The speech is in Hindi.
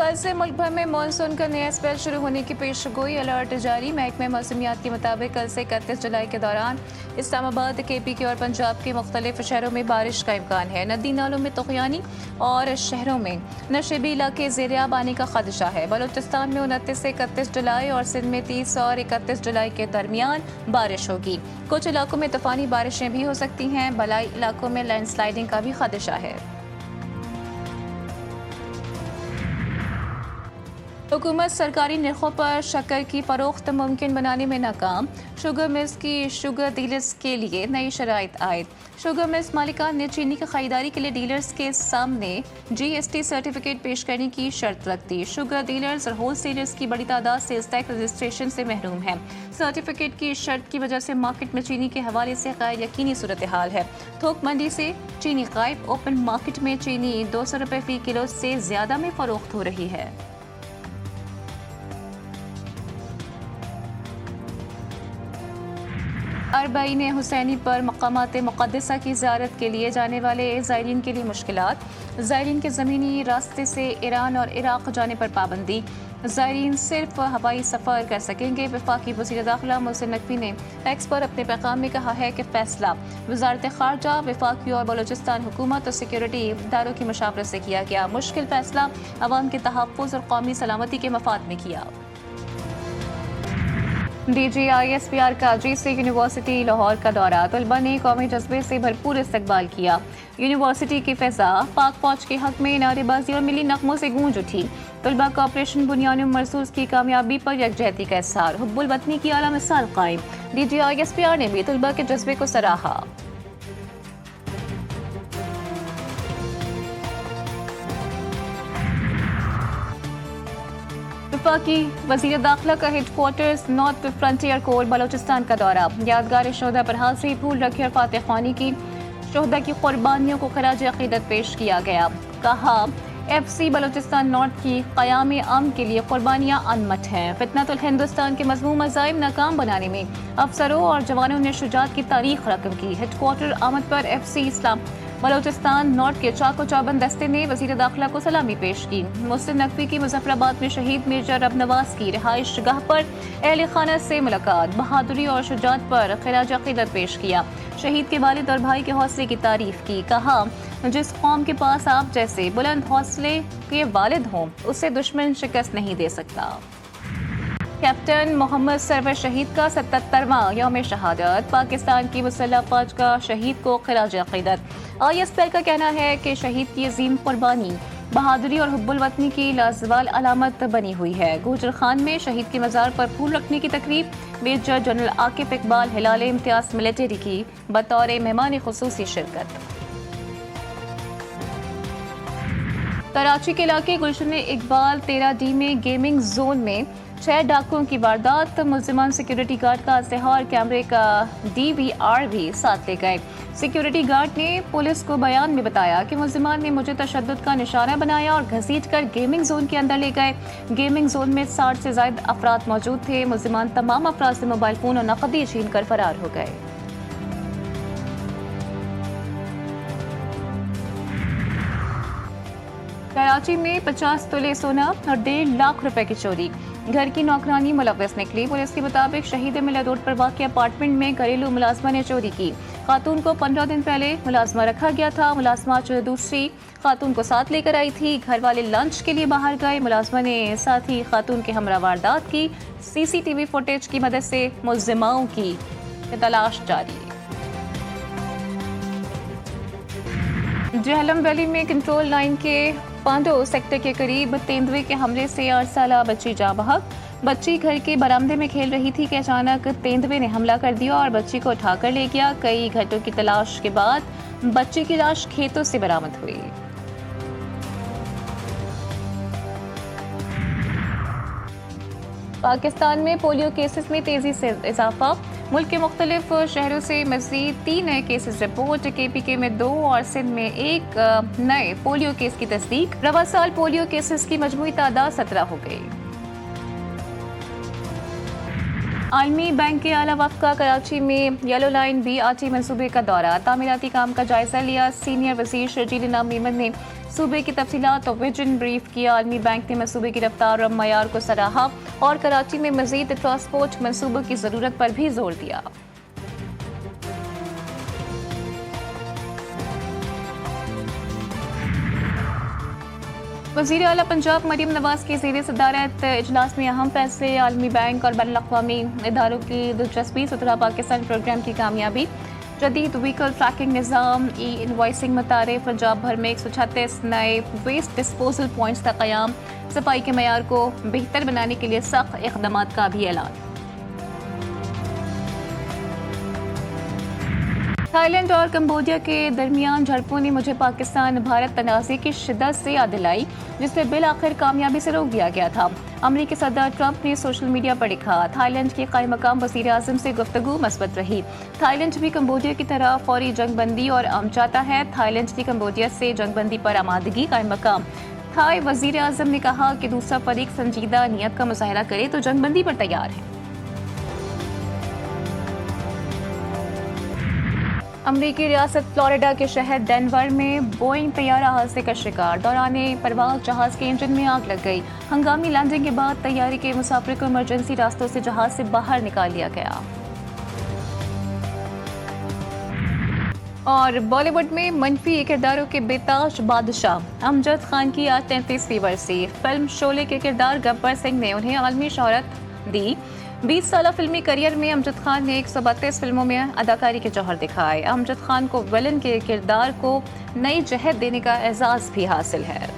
कल से मुल्क भर में मानसून का नया स्पेल शुरू होने की पेशगोई, अलर्ट जारी। महकमे मौसमियात के मुताबिक कल से 31 जुलाई के दौरान इस्लामाबाद, KPK और पंजाब के मुख्तलिफ शहरों में बारिश का इम्कान है। नदी नालों में तुग़यानी और शहरों में नशेबी इलाके ज़ेर-ए-आब आने का खदशा है। बलूचिस्तान में 29 से 31 जुलाई और सिंध में 30 और 31 जुलाई के दरमियान बारिश होगी। कुछ इलाकों में तूफ़ानी बारिशें भी हो सकती हैं। बलाई इलाकों में लैंडस्लाइडिंग का भी खदशा है। हुकूमत सरकारी नरखों पर शक्कर की फरोख्त मुमकिन बनाने में नाकाम। शुगर मिल्स की शुगर डीलर्स के लिए नई शराइत आयद। शुगर मिल्स मालिकान ने चीनी की खरीदारी के लिए डीलर्स के सामने GST सर्टिफिकेट पेश करने की शर्त रख दी। शुगर डीलर्स और होल सेलर्स की बड़ी तादाद सेल्स टैक्स रजिस्ट्रेशन से महरूम है। सर्टिफिकेट की शर्त की वजह से मार्केट में चीनी के हवाले से गैर यकीनी सूरत हाल है। थोक मंडी से चीनी गायब। ओपन मार्केट में चीनी 200 रुपये फी किलो से ज्यादा में फरोख्त हो रही है। अरबाईन हुसैनी पर मकामात मुक़द्दसा की ज़ियारत के लिए जाने वाले ज़ायरीन के लिए मुश्किलात। ज़ायरीन के ज़मीनी रास्ते से ईरान और इराक़ जाने पर पाबंदी। ज़ायरीन सिर्फ हवाई सफ़र कर सकेंगे। वफाकी वज़ीर दाखिला मोहसिन नकवी ने एक्स पर अपने पैगाम में कहा है कि फ़ैसला वज़ारत ख़ारजा, वफाकी और बलूचिस्तान हुकूमत और सिक्योरिटी इदारों की मशावरत से किया गया। मुश्किल फ़ैसला अवाम के तहफ़्फ़ुज़ और कौमी सलामती के मफाद में किया। DGISPR का GC यूनिवर्सिटी लाहौर का दौरा। तलबा ने कौमी जज्बे से भरपूर इस्तकबाल किया। यूनिवर्सिटी की फ़िज़ा पाक फौज के हक में नारेबाजी और मिली नगमों से गूंज उठी। तलबा का ऑपरेशन बुनियानुम मरसूस की कामयाबी पर यकजहती का इज़हार। हुब्बुल वतनी की आला मिसाल कायम। DGISPR ने भी तलबा के जज्बे को सराहा। वफाकी वज़ीर दाखिला का headquarters north frontier core Balochistan का दौरा। यादगार शोहदा पर हाथ से फूल रखे और फातह ख्वानी की। शोहदा की कुर्बानियों को खराज अक़ीदत पेश किया गया। कहा FC बलूचिस्तान नॉर्थ की क़याम अमन के लिए कुर्बानियाँ अनमट हैं। फितनतुल हिंदुस्तान के मज़मूम अज़ाइम नाकाम बनाने में अफसरों और जवानों ने शुजाअत की तारीख रकम की। हेडक्वार्टर आमद पर FC इस्लाम बलूचिस्तान नॉर्थ के चाको चौबंद दस्ते ने वज़ीर दाखिला को सलामी पेश की। मोहसिन नकवी की मुज़फ़्फ़राबाद में शहीद मेजर रबनवाज की रिहाइश गाह पर अहले खाना से मुलाकात। बहादुरी और शुजाअत पर खिराज अक़ीदत पेश किया। शहीद के वालिद और भाई के हौसले की तारीफ की। कहा जिस कौम के पास आप जैसे बुलंद हौसले के वालिद हों उससे दुश्मन शिकस्त नहीं दे सकता। कैप्टन मोहम्मद सरवर शहीद का 77वां यौम शहादत। पाकिस्तान की मुसल्लह फ़ौज का शहीद को खिराज अक़ीदत। ISPR का कहना है कि शहीद की अजीम कुर्बानी बहादुरी और हुब्बुल वतनी की लाजवाल अलामत बनी हुई है। गुजर खान में शहीद के मज़ार पर फूल रखने की तकरीब। मेजर जनरल आकिफ इकबाल हिलाल इम्तियाज मिलिट्री की बतौर मेहमान खुसूसी शिरकत। कराची के इलाके गुलशन इकबाल 13D में गेमिंग जोन में 6 डाकुओं की वारदात। मुल्जिमान सिक्योरिटी गार्ड का असलहा और कैमरे का DVR भी साथ ले गए। सिक्योरिटी गार्ड ने पुलिस को बयान में बताया कि मुल्जिमान ने मुझे तशद्दुद का निशाना बनाया और घसीट कर गेमिंग जोन के अंदर ले गए। गेमिंग जोन में 60 से ज्यादा अफराद मौजूद थे। मुल्जिमान तमाम अफराद से मोबाइल फोन और नकदी छीन कर फरार हो गए। कराची में 50 तोले सोना और 1.5 लाख रुपए की चोरी। घर की नौकरानी मुलव्वस निकली। पुलिस के मुताबिक शहीद मिलत रोड पर वाक़िया अपार्टमेंट में घरेलू मुलाजमा ने चोरी की। खातून को 15 दिन पहले मुलाजमा रखा गया था। मुलाजमा जो दूसरी खातून को साथ लेकर आई थी। घर वाले लंच के लिए बाहर गए। मुलाजमा ने साथ ही खातून के हमरा वारदात की। CCTV फुटेज की मदद से मुल्जिमाओं की तलाश जारी। जहलम वैली में कंट्रोल लाइन के पांडो सेक्टर के करीब तेंदुए के हमले से 8 साला बच्ची जाँ बहक। बच्ची घर के बरामदे में खेल रही थी कि अचानक तेंदुए ने हमला कर दिया और बच्ची को उठाकर ले गया। कई घंटों की तलाश के बाद बच्ची की लाश खेतों से बरामद हुई। पाकिस्तान में पोलियो केसेस में तेजी से इजाफा। मुल्क के मुख्तलिफ शहरों से मज़ीद 3 नए केसेस रिपोर्ट। KPK में 2 और सिंध में 1 नए पोलियो केस की तस्दीक। रवा साल पोलियो केसेस की मजमूई तादाद 17 हो गई। आलमी बैंक के आला वफ़द का कराची में येलो लाइन BRT मनसूबे का दौरा, तामीराती काम का जायजा लिया। सीनियर वज़ीर शर्जील इनाम मेमन ने सूबे की तफसीलात और विजन ब्रीफ किया। आलमी बैंक ने मनसूबे की रफ्तार और मयार को सराहा और कराची में मज़ीद ट्रांसपोर्ट मनसूबों की ज़रूरत पर भी जोर दिया। वज़ीर आला पंजाब मरीम नवाज की ज़ेर सदारत इजलास में अहम फैसले, आलमी बैंक और बैनुल-अक़वामी इदारों की दिलचस्पी, सुथरा पाकिस्तान प्रोग्राम की कामयाबी, जदीद व्हीकल ट्रैकिंग निज़ाम, इनवॉइसिंग मुतारिफ, पंजाब भर में 136 नए वेस्ट डिस्पोजल पॉइंट्स का क़याम, सफाई के मयार को बेहतर बनाने के लिए सख्त इक़दाम का भी ऐलान। थाईलैंड और कंबोडिया के दरमियान झड़पों ने मुझे पाकिस्तान भारत तनाज़े की शिद्दत से याद दिलाई, जिसे बिल आखिर कामयाबी से रोक दिया गया था। अमरीकी सदर ट्रंप ने सोशल मीडिया पर लिखा, थाईलैंड के कायम मकाम वज़ीर आज़म से गुफ्तगू मस्बत रही। थाईलैंड भी कंबोडिया की तरह फौरी जंगबंदी और अमन चाहता है। थाईलैंड की कंबोडिया से जंगबंदी पर आमादगी कायम मकाम। थाई वज़ीर आज़म ने कहा कि दूसरा फरीक संजीदा नीयत का मुजाहरा करे तो जंगबंदी पर तैयार है। अमरीकी रियासत फ्लोरिडा के शहर डेनवर में बोइंग तैयारा हादसे का शिकार, दौरान परवाज़ जहाज़ के इंजन में आग लग गई। हंगामी लैंडिंग के बाद तैयारी के मुसाफिर को इमरजेंसी रास्तों से जहाज़ से बाहर निकाल लिया गया। और बॉलीवुड में मनफी किरदारों के बेताज बादशाह अमजद खान की आज 33वीं बरसी। फिल्म शोले के किरदार गब्बर सिंह ने उन्हें आलमी शोहरत दी। 20 साल फिल्मी करियर में अमजद खान ने 132 फिल्मों में अदाकारी के जौहर दिखाए। अमजद खान को विलन के किरदार को नई जहत देने का एजाज़ भी हासिल है।